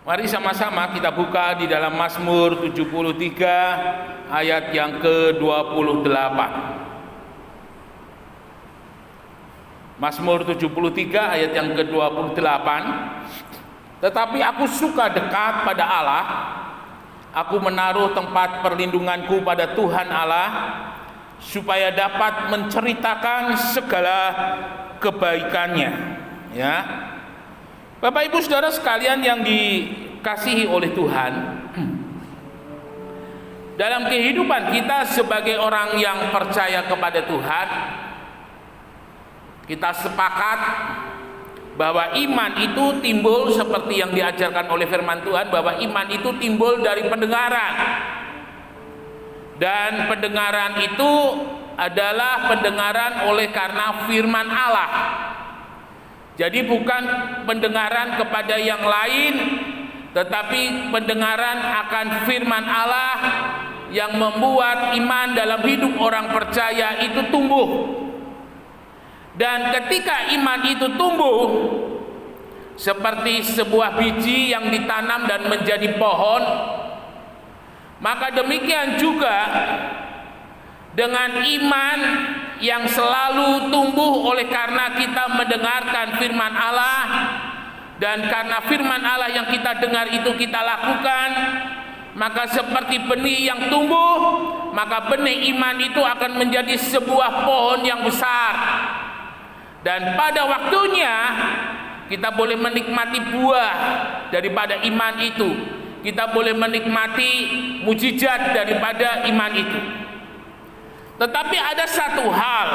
Mari sama-sama kita buka di dalam Mazmur 73 ayat yang ke-28. Mazmur 73 ayat yang ke-28. Tetapi aku suka dekat pada Allah, aku menaruh tempat perlindunganku pada Tuhan Allah, supaya dapat menceritakan segala kebaikannya. Ya, Bapak Ibu Saudara sekalian yang dikasihi oleh Tuhan, dalam kehidupan kita sebagai orang yang percaya kepada Tuhan, kita sepakat bahwa iman itu timbul seperti yang diajarkan oleh firman Tuhan, bahwa iman itu timbul dari pendengaran. Dan pendengaran itu adalah pendengaran oleh karena firman Allah. Jadi bukan pendengaran kepada yang lain, tetapi pendengaran akan firman Allah yang membuat iman dalam hidup orang percaya itu tumbuh. Dan ketika iman itu tumbuh seperti sebuah biji yang ditanam dan menjadi pohon, maka demikian juga dengan iman yang selalu tumbuh oleh karena kita mendengarkan firman Allah, dan karena firman Allah yang kita dengar itu kita lakukan, maka seperti benih yang tumbuh, maka benih iman itu akan menjadi sebuah pohon yang besar. Dan pada waktunya kita boleh menikmati buah daripada iman itu. Kita boleh menikmati mujizat daripada iman itu. Tetapi ada satu hal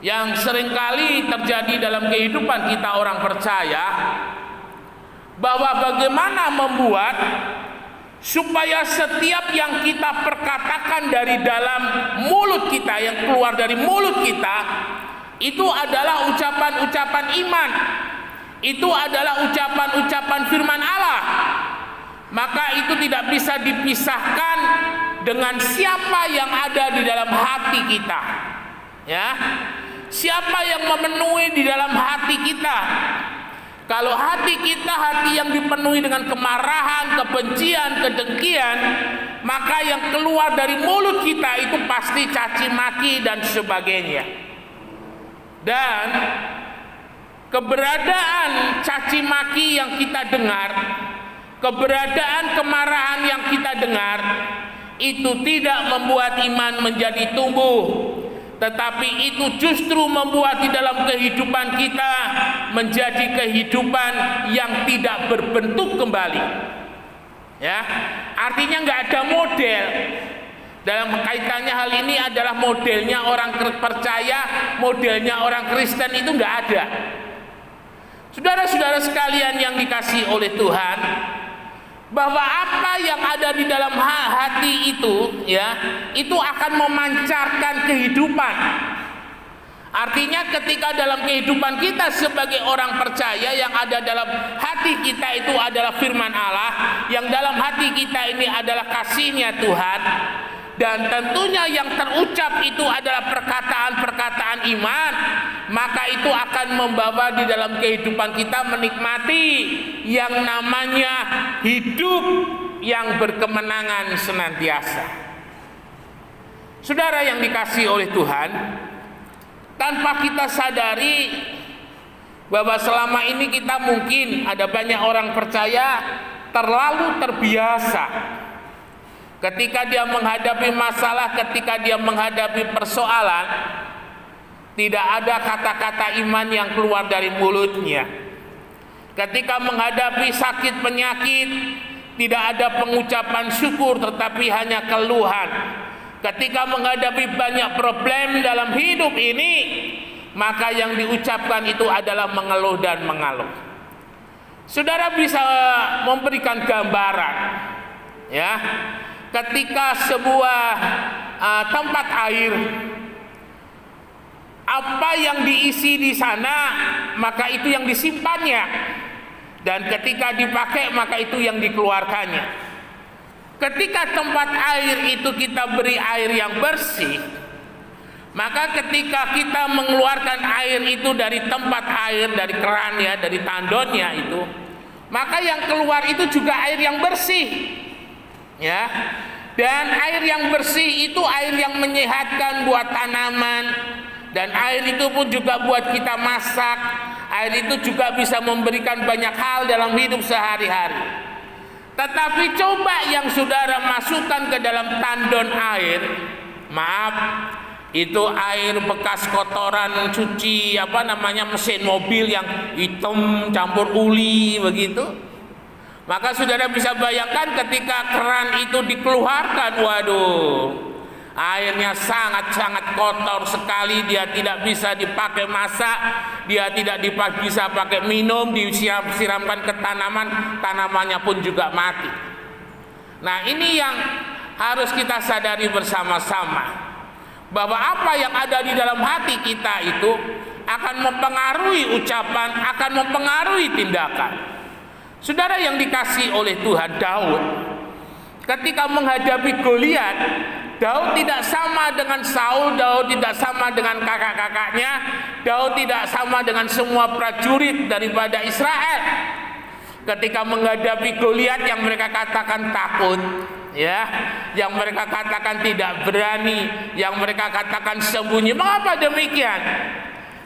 yang seringkali terjadi dalam kehidupan kita orang percaya, bahwa bagaimana membuat supaya setiap yang kita perkatakan dari dalam mulut kita, yang keluar dari mulut kita, itu adalah ucapan-ucapan iman, itu adalah ucapan-ucapan firman Allah. Maka itu tidak bisa dipisahkan dengan siapa yang ada di dalam hati kita. Ya, siapa yang memenuhi di dalam hati kita. Kalau hati kita hati yang dipenuhi dengan kemarahan, kebencian, kedengkian, maka yang keluar dari mulut kita itu pasti caci maki dan sebagainya. Dan keberadaan caci maki yang kita dengar, keberadaan kemarahan yang kita dengar, itu tidak membuat iman menjadi tumbuh, tetapi itu justru membuat di dalam kehidupan kita menjadi kehidupan yang tidak berbentuk kembali. Ya, artinya nggak ada model. Dalam kaitannya hal ini adalah modelnya orang percaya, modelnya orang Kristen itu nggak ada. Saudara-saudara sekalian yang dikasihi oleh Tuhan, bahwa apa yang ada di dalam hati itu, ya, itu akan memancarkan kehidupan. Artinya ketika dalam kehidupan kita sebagai orang percaya, yang ada dalam hati kita itu adalah firman Allah, yang dalam hati kita ini adalah kasih-Nya Tuhan, dan tentunya yang terucap itu adalah perkataan-perkataan iman, maka itu akan membawa di dalam kehidupan kita menikmati yang namanya hidup yang berkemenangan senantiasa. Saudara yang dikasihi oleh Tuhan, tanpa kita sadari bahwa selama ini kita mungkin ada banyak orang percaya terlalu terbiasa ketika dia menghadapi masalah, ketika dia menghadapi persoalan, tidak ada kata-kata iman yang keluar dari mulutnya. Ketika menghadapi sakit penyakit, tidak ada pengucapan syukur, tetapi hanya keluhan. Ketika menghadapi banyak problem dalam hidup ini, maka yang diucapkan itu adalah mengeluh dan mengaluh. Saudara bisa memberikan gambaran, ya, ketika sebuah tempat air, apa yang diisi di sana, maka itu yang disimpannya, dan ketika dipakai, maka itu yang dikeluarkannya. Ketika tempat air itu kita beri air yang bersih, maka ketika kita mengeluarkan air itu dari tempat air, dari kerannya, dari tandonnya itu, maka yang keluar itu juga air yang bersih. Ya. Dan air yang bersih itu air yang menyehatkan buat tanaman, dan air itu pun juga buat kita masak. Air itu juga bisa memberikan banyak hal dalam hidup sehari-hari. Tetapi coba yang saudara masukkan ke dalam tandon air, maaf, itu air bekas kotoran cuci mesin mobil yang hitam campur uli begitu. Maka saudara bisa bayangkan ketika keran itu dikeluarkan, waduh, airnya sangat-sangat kotor sekali. Dia tidak bisa dipakai masak, dia tidak bisa pakai minum, disiramkan ke tanaman, tanamannya pun juga mati. Nah, ini yang harus kita sadari bersama-sama, bahwa apa yang ada di dalam hati kita itu akan mempengaruhi ucapan, akan mempengaruhi tindakan. Saudara yang dikasihi oleh Tuhan, Daud ketika menghadapi Goliat, Daud tidak sama dengan Saul, Daud tidak sama dengan kakak-kakaknya, Daud tidak sama dengan semua prajurit daripada Israel. Ketika menghadapi Goliat yang mereka katakan takut, ya, yang mereka katakan tidak berani, yang mereka katakan sembunyi. Mengapa demikian?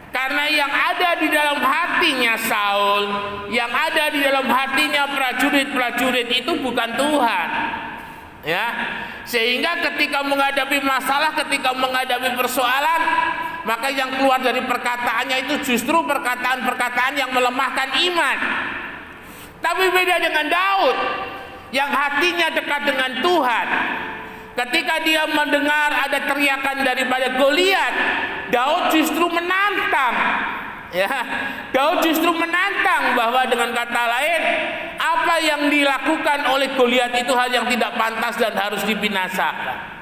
Karena yang ada di dalam hatinya Saul, yang ada di dalam hatinya prajurit-prajurit itu bukan Tuhan. Ya. Sehingga ketika menghadapi masalah, ketika menghadapi persoalan, maka yang keluar dari perkataannya itu justru perkataan-perkataan yang melemahkan iman. Tapi beda dengan Daud yang hatinya dekat dengan Tuhan. Ketika dia mendengar ada teriakan daripada Goliat, Daud justru menantang. Ya, Daud justru menantang bahwa dengan kata lain, apa yang dilakukan oleh Goliat itu hal yang tidak pantas dan harus dibinasakan.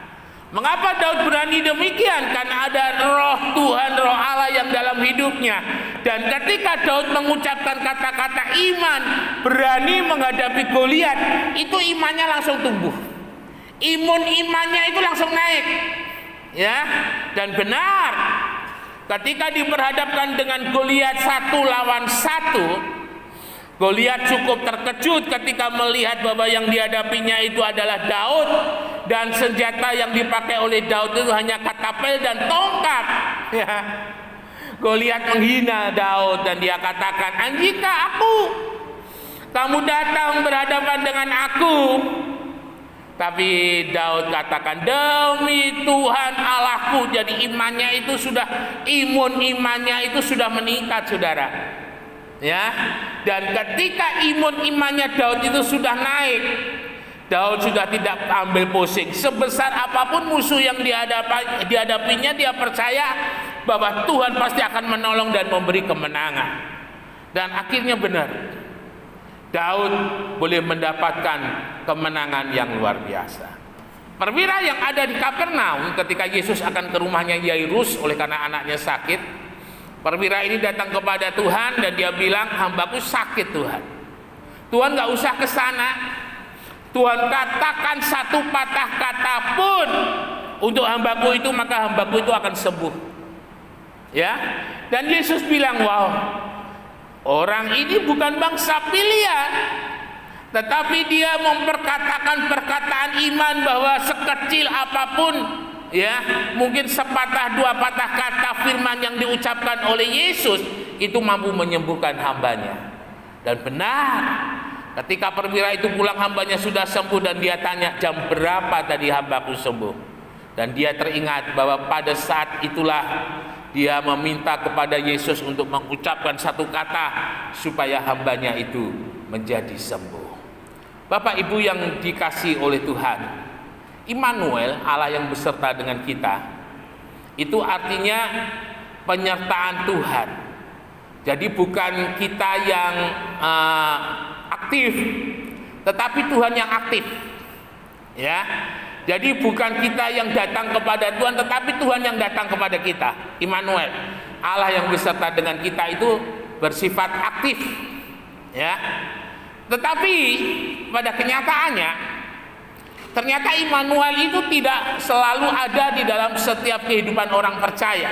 Mengapa Daud berani demikian? Karena ada roh Tuhan, roh Allah yang dalam hidupnya. Dan ketika Daud mengucapkan kata-kata iman, berani menghadapi Goliat, itu imannya langsung tumbuh. Imannya itu langsung naik. Ya, dan benar, ketika diperhadapkan dengan Goliat 1 lawan 1, Goliat cukup terkejut ketika melihat bahwa yang dihadapinya itu adalah Daud, dan senjata yang dipakai oleh Daud itu hanya katapel dan tongkat. Ya. Goliat menghina Daud dan dia katakan, "Jika kamu datang berhadapan dengan aku." Tapi Daud katakan, "Demi Tuhan Allahku." Jadi imannya itu imannya itu sudah meningkat, saudara. Ya, dan ketika imannya Daud itu sudah naik, Daud sudah tidak ambil pusing. Sebesar apapun musuh yang dihadapinya, dia percaya bahwa Tuhan pasti akan menolong dan memberi kemenangan. Dan akhirnya benar, Daud boleh mendapatkan kemenangan yang luar biasa. Perwira yang ada di Kapernaum ketika Yesus akan ke rumahnya Yairus oleh karena anaknya sakit, perwira ini datang kepada Tuhan dan dia bilang, "Hambaku sakit, Tuhan. Tuhan gak usah ke sana. Tuhan katakan satu patah kata pun untuk hambaku itu, maka hambaku itu akan sembuh." Ya. Dan Yesus bilang, "Wow, orang ini bukan bangsa pilihan, tetapi dia memperkatakan perkataan iman bahwa sekecil apapun, ya, mungkin sepatah dua patah kata firman yang diucapkan oleh Yesus itu mampu menyembuhkan hambanya." Dan benar, ketika perwira itu pulang, hambanya sudah sembuh, dan dia tanya, "Jam berapa tadi hambaku sembuh?" Dan dia teringat bahwa pada saat itulah dia meminta kepada Yesus untuk mengucapkan satu kata supaya hambanya itu menjadi sembuh. Bapak Ibu yang dikasihi oleh Tuhan, Immanuel, Allah yang beserta dengan kita, itu artinya penyertaan Tuhan. Jadi bukan kita yang aktif, tetapi Tuhan yang aktif. Ya. Jadi bukan kita yang datang kepada Tuhan, tetapi Tuhan yang datang kepada kita. Immanuel, Allah yang beserta dengan kita itu bersifat aktif. Ya. Tetapi pada kenyataannya, ternyata Immanuel itu tidak selalu ada di dalam setiap kehidupan orang percaya.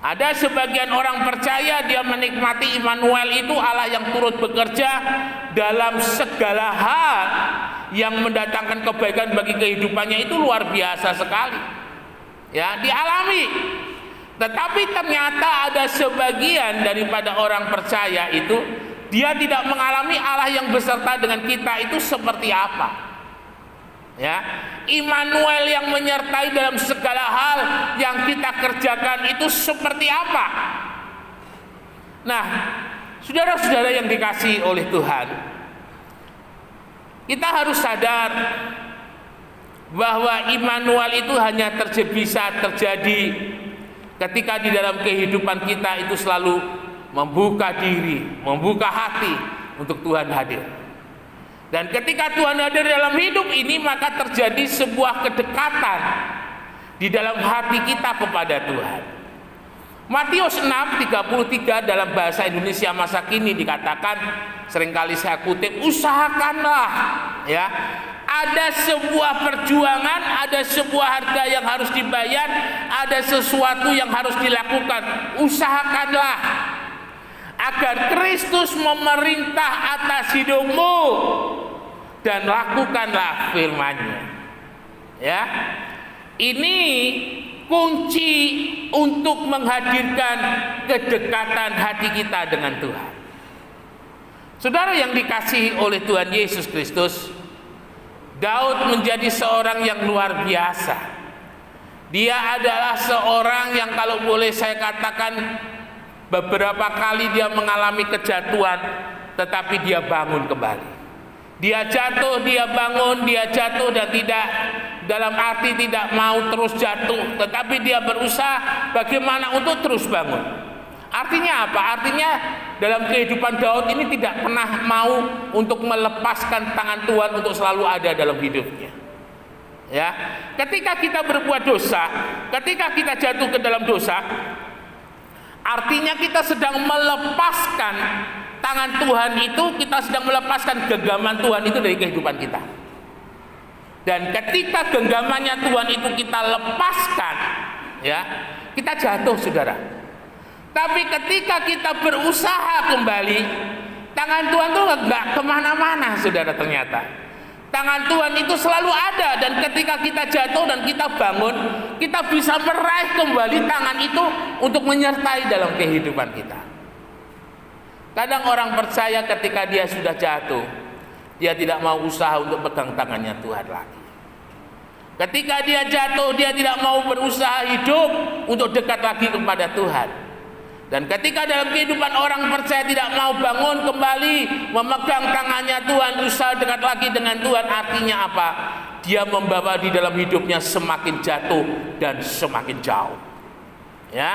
Ada sebagian orang percaya dia menikmati Immanuel itu Allah yang turut bekerja dalam segala hal yang mendatangkan kebaikan bagi kehidupannya, itu luar biasa sekali. Ya, dialami. Tetapi ternyata ada sebagian daripada orang percaya itu dia tidak mengalami Allah yang beserta dengan kita itu seperti apa. Ya, Immanuel yang menyertai dalam segala hal yang kita kerjakan itu seperti apa? Nah, saudara-saudara yang dikasihi oleh Tuhan, kita harus sadar bahwa Immanuel itu hanya bisa terjadi ketika di dalam kehidupan kita itu selalu membuka diri, membuka hati untuk Tuhan hadir. Dan ketika Tuhan hadir dalam hidup ini, maka terjadi sebuah kedekatan di dalam hati kita kepada Tuhan. Matius 6:33 dalam bahasa Indonesia masa kini dikatakan, seringkali saya kutip, usahakanlah, ya, ada sebuah perjuangan, ada sebuah harga yang harus dibayar, ada sesuatu yang harus dilakukan. Usahakanlah agar Kristus memerintah atas hidupmu dan lakukanlah firman-Nya. Ya, ini kunci untuk menghadirkan kedekatan hati kita dengan Tuhan. Saudara yang dikasihi oleh Tuhan Yesus Kristus, Daud menjadi seorang yang luar biasa. Dia adalah seorang yang, kalau boleh saya katakan, beberapa kali dia mengalami kejatuhan, tetapi dia bangun kembali. Dia jatuh, dia bangun, dia jatuh, dan tidak dalam arti tidak mau terus jatuh, tetapi dia berusaha bagaimana untuk terus bangun. Artinya apa? Artinya dalam kehidupan Daud ini tidak pernah mau untuk melepaskan tangan Tuhan untuk selalu ada dalam hidupnya. Ya, ketika kita berbuat dosa, ketika kita jatuh ke dalam dosa, artinya kita sedang melepaskan tangan Tuhan itu, kita sedang melepaskan genggaman Tuhan itu dari kehidupan kita. Dan ketika genggamannya Tuhan itu kita lepaskan, ya, kita jatuh, saudara. Tapi ketika kita berusaha kembali, tangan Tuhan itu nggak kemana-mana, saudara. Ternyata tangan Tuhan itu selalu ada, dan ketika kita jatuh dan kita bangun, kita bisa meraih kembali tangan itu untuk menyertai dalam kehidupan kita. Kadang orang percaya ketika dia sudah jatuh, dia tidak mau usaha untuk pegang tangannya Tuhan lagi. Ketika dia jatuh, dia tidak mau berusaha hidup untuk dekat lagi kepada Tuhan. Dan ketika dalam kehidupan orang percaya tidak mau bangun kembali, memegang tangannya Tuhan, usaha dekat lagi dengan Tuhan, artinya apa? Dia membawa di dalam hidupnya semakin jatuh dan semakin jauh. Ya.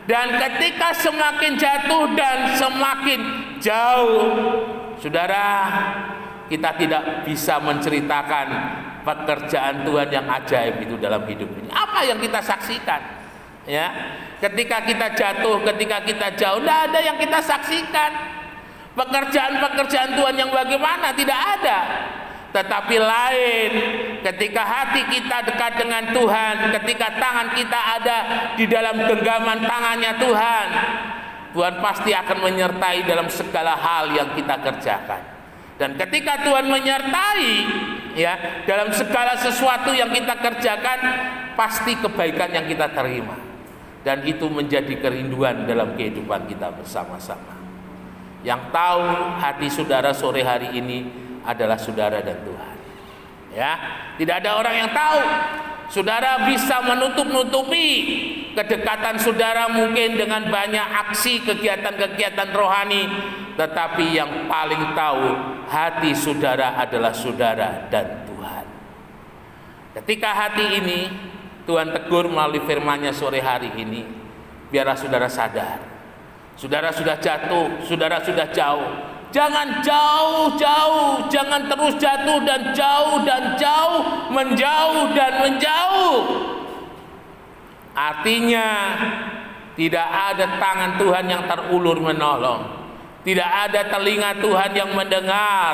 Dan ketika semakin jatuh dan semakin jauh, saudara, kita tidak bisa menceritakan pekerjaan Tuhan yang ajaib itu dalam hidup ini. Apa yang kita saksikan? Ya, ketika kita jatuh, ketika kita jauh, tidak ada yang kita saksikan. Pekerjaan-pekerjaan Tuhan yang bagaimana? Tidak ada. Tetapi lain ketika hati kita dekat dengan Tuhan, ketika tangan kita ada di dalam genggaman tangannya Tuhan, Tuhan pasti akan menyertai dalam segala hal yang kita kerjakan. Dan ketika Tuhan menyertai, ya, dalam segala sesuatu yang kita kerjakan, pasti kebaikan yang kita terima. Dan itu menjadi kerinduan dalam kehidupan kita bersama-sama. Yang tahu hati saudara sore hari ini adalah saudara dan Tuhan. Ya, tidak ada orang yang tahu. Saudara bisa menutup-nutupi kedekatan saudara mungkin dengan banyak aksi kegiatan-kegiatan rohani, tetapi yang paling tahu hati saudara adalah saudara dan Tuhan. Ketika hati ini Tuhan tegur melalui firman-Nya sore hari ini, biarlah saudara sadar. Saudara sudah jatuh, saudara sudah jauh. Jangan jauh-jauh, jangan terus jatuh dan jauh dan jauh, menjauh dan menjauh. Artinya tidak ada tangan Tuhan yang terulur menolong, tidak ada telinga Tuhan yang mendengar.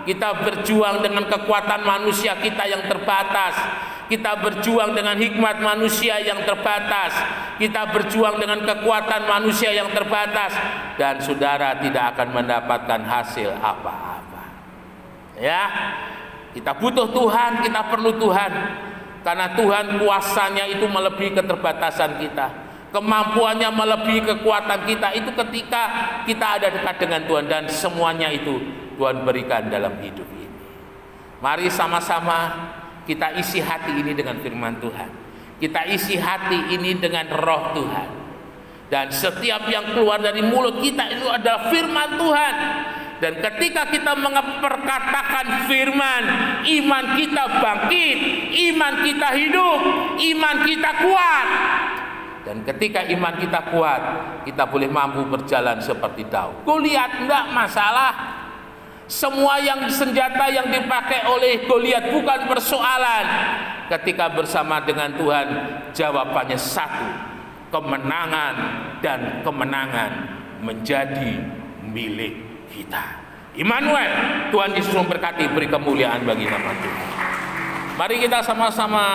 Kita berjuang dengan kekuatan manusia kita yang terbatas. kita berjuang dengan hikmat manusia yang terbatas, kita berjuang dengan kekuatan manusia yang terbatas, dan saudara tidak akan mendapatkan hasil apa-apa. Ya, kita butuh Tuhan, kita perlu Tuhan, karena Tuhan kuasanya itu melebihi keterbatasan kita, kemampuannya melebihi kekuatan kita. Itu ketika kita ada dekat dengan Tuhan, dan semuanya itu Tuhan berikan dalam hidup ini. Mari sama-sama kita isi hati ini dengan firman Tuhan. Kita isi hati ini dengan roh Tuhan. Dan setiap yang keluar dari mulut kita itu adalah firman Tuhan. Dan ketika kita memperkatakan firman, iman kita bangkit, iman kita hidup, iman kita kuat. Dan ketika iman kita kuat, kita boleh mampu berjalan seperti Daud. Goliat enggak masalah. Semua yang senjata yang dipakai oleh Goliat bukan persoalan. Ketika bersama dengan Tuhan, jawabannya satu: kemenangan, dan kemenangan menjadi milik kita. Immanuel, Tuhan Yesus memberkati, beri kemuliaan bagi nama Tuhan. Mari kita sama-sama